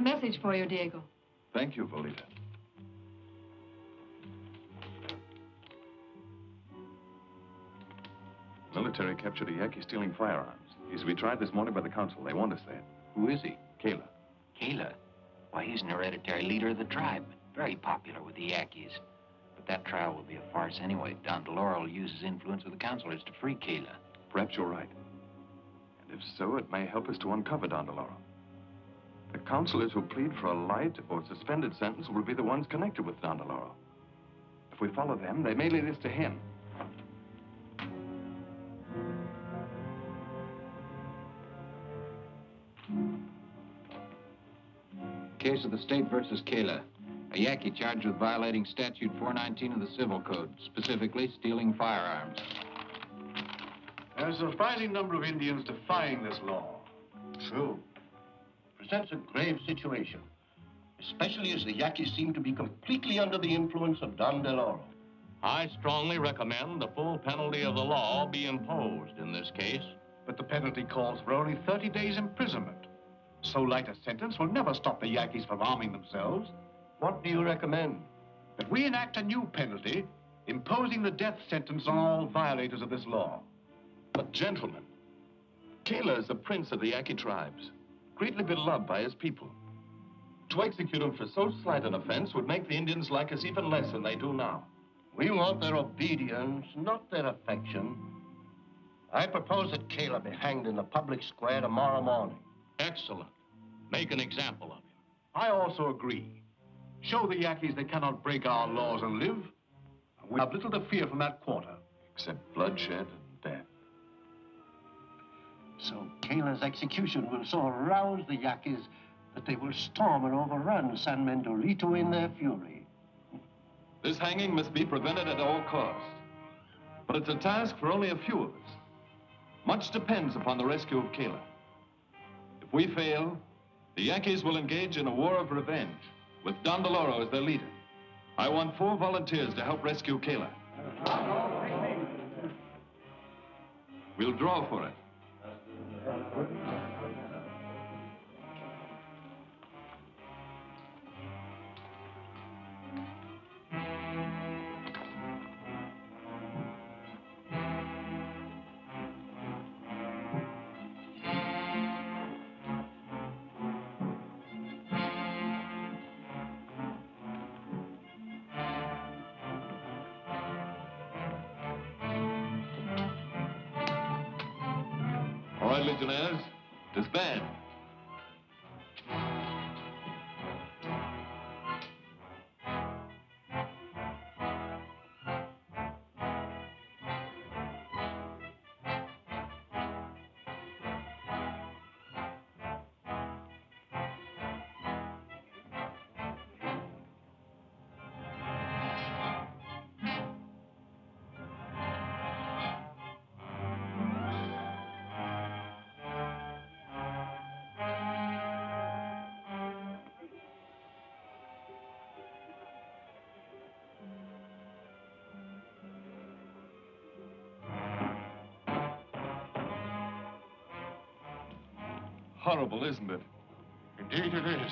message for you, Diego. Thank you, Volita. Military captured a Yankee stealing firearms. He's to be tried this morning by the council. They want us there. Who is he? Kayla. Kayla? Why, he's an hereditary leader of the tribe. Very popular with the Yankees. But that trial will be a farce anyway. Don DeLauro will use his influence with the councilors to free Kayla. Perhaps you're right. And if so, it may help us to uncover Don DeLauro. The councilors who plead for a light or suspended sentence will be the ones connected with Don DeLauro. If we follow them, they may lead us to him. Case of the state versus Kayla. A Yankee charged with violating Statute 419 of the Civil Code, specifically stealing firearms. There's a surprising number of Indians defying this law. True. Presents a grave situation, especially as the Yankees seem to be completely under the influence of Don DeLauro. I strongly recommend the full penalty of the law be imposed in this case. But the penalty calls for only 30 days imprisonment. So light a sentence will never stop the Yankees from arming themselves. What do you recommend? That we enact a new penalty, imposing the death sentence on all violators of this law. But gentlemen, Kayla is the prince of the Yankee tribes, greatly beloved by his people. To execute him for so slight an offense would make the Indians like us even less than they do now. We want their obedience, not their affection. I propose that Kayla be hanged in the public square tomorrow morning. Excellent. Make an example of him. I also agree. Show the Yankees they cannot break our laws and live. We have little to fear from that quarter. Except bloodshed and death. So Kayla's execution will so arouse the Yankees that they will storm and overrun San Mendolito in their fury. This hanging must be prevented at all costs. But it's a task for only a few of us. Much depends upon the rescue of Kayla. If we fail, the Yankees will engage in a war of revenge, with Don DeLauro as their leader. I want 4 volunteers to help rescue Kayla. We'll draw for it. All right, Legionnaires, disband. Horrible, isn't it? Indeed it is.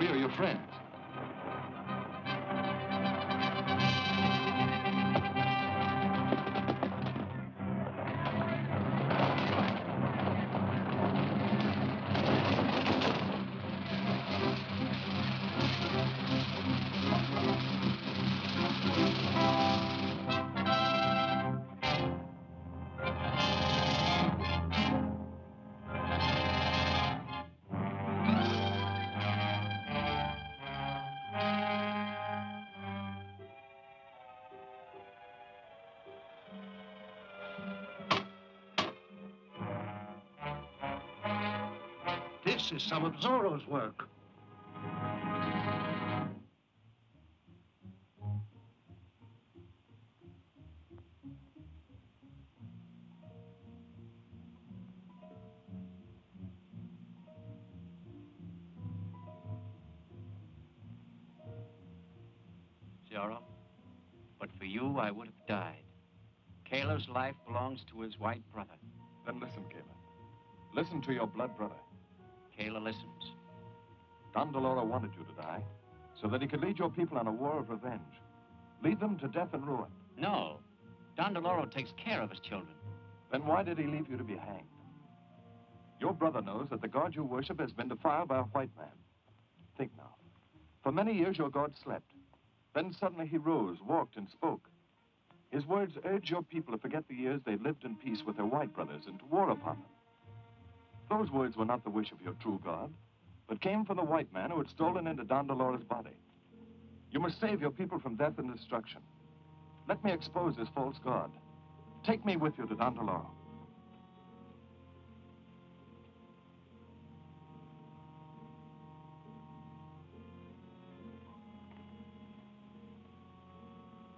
We are your friends. This is some of Zorro's work. Zorro, but for you, I would have died. Kayla's life belongs to his white brother. Then listen, Kayla. Listen to your blood brother. Kayla listens. Don DeLauro wanted you to die so that he could lead your people on a war of revenge. Lead them to death and ruin. No. Don DeLauro takes care of his children. Then why did he leave you to be hanged? Your brother knows that the God you worship has been defiled by a white man. Think now. For many years, your God slept. Then suddenly he rose, walked, and spoke. His words urged your people to forget the years they lived in peace with their white brothers and to war upon them. Those words were not the wish of your true God, but came from the white man who had stolen into Don DeLauro's body. You must save your people from death and destruction. Let me expose this false God. Take me with you to Don DeLauro.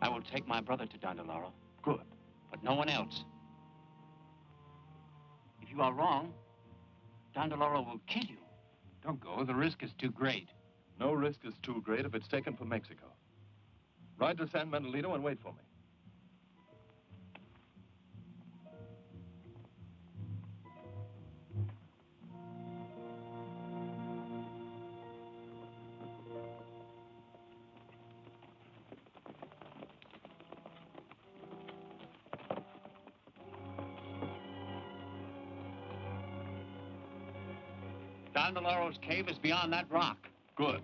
I will take my brother to Don DeLauro. Good. But no one else. If you are wrong, Don DeLauro will kill you. Don't go. The risk is too great. No risk is too great if it's taken for Mexico. Ride to San Manuelito and wait for me. Don DeLauro's cave is beyond that rock. Good.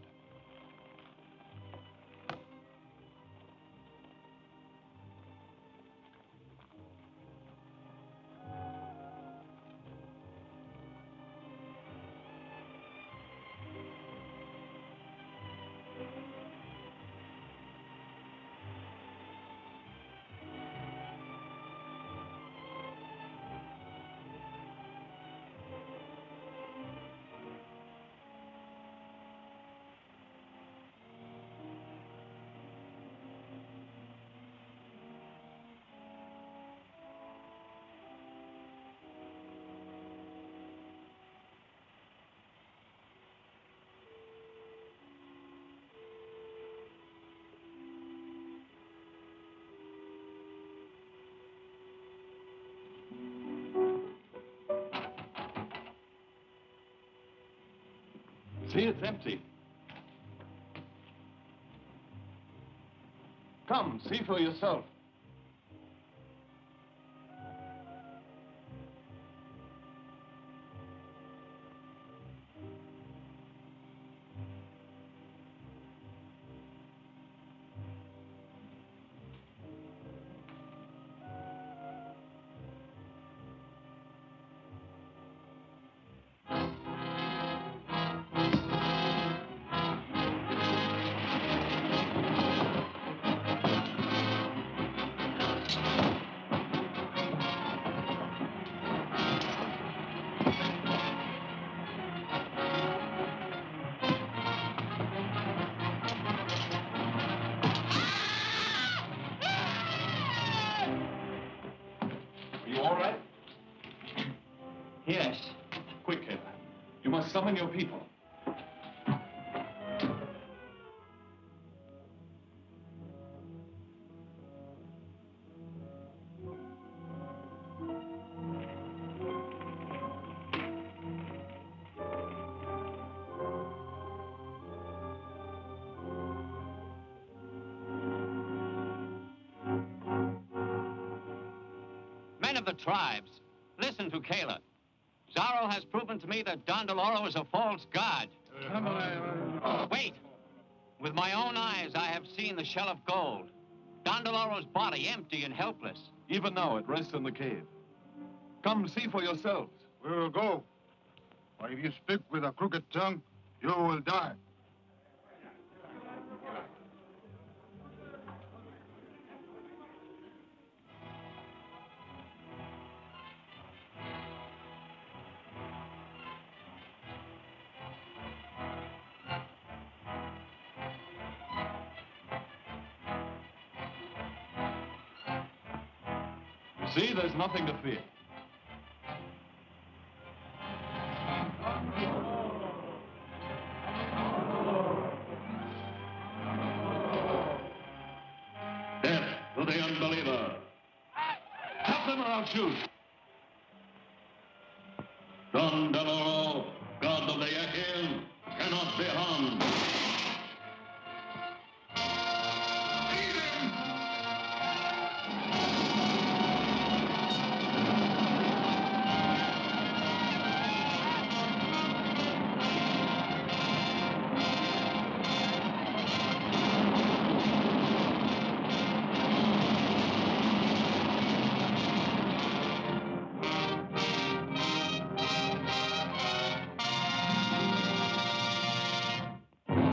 See, it's empty. Come, see for yourself. All right? Yes. Quick, Kayla. You must summon your people. of the tribes, listen to Kayla. Zorro has proven to me that Don Deloro is a false god. Wait. With my own eyes, I have seen the shell of gold. Don Deloro's body empty and helpless. Even now, it rests in the cave. Come see for yourselves. We will go. But if you speak with a crooked tongue, you will die. You see, there's nothing to fear. Death to the unbeliever. Help them or I'll shoot. Don Deloro, god of the Yankees, cannot be harmed.